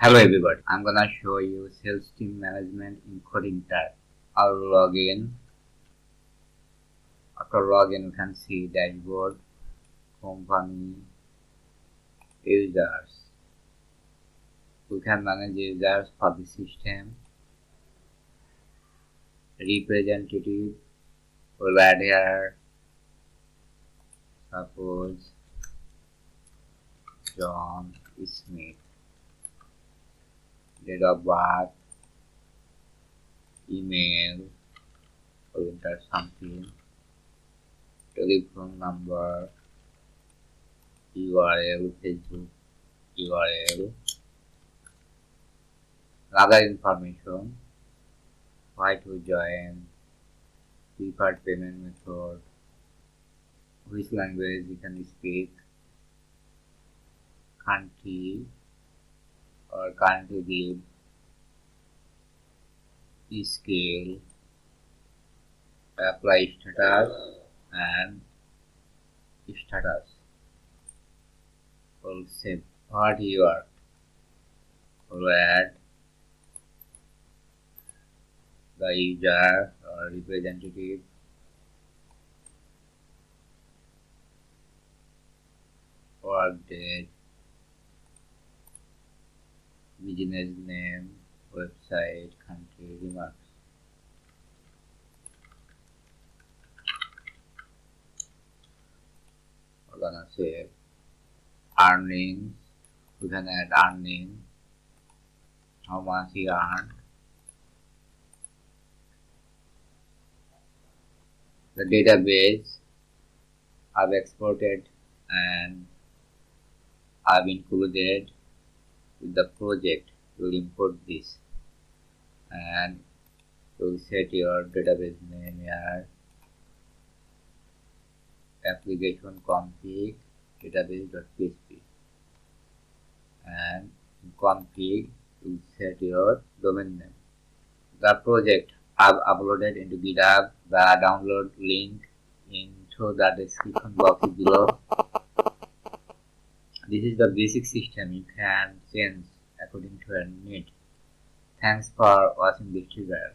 Hello everybody, I'm gonna show you sales team management in Codeigniter. I'll log in. After login, you can see dashboard, company, users. You can manage users for the system. Representative will add here. Suppose John Smith. Date of birth, email, or enter something, telephone number, URL, Facebook URL, other information, why to join, preferred payment method, which language you can speak, country or country live, scale, apply status and status. Will say what you are. Will add the user or representative, work date, business name, website, country, remarks. We're gonna say earnings. We can add earnings, how much he earned, the database I've exported and I've included with the project. You'll import this and you'll set your database name here, application config database.php, and in config you set your domain name. The project I've uploaded into GitHub. The download link into the description box below. This is the basic system. You can change according to your need. Thanks for watching this tutorial.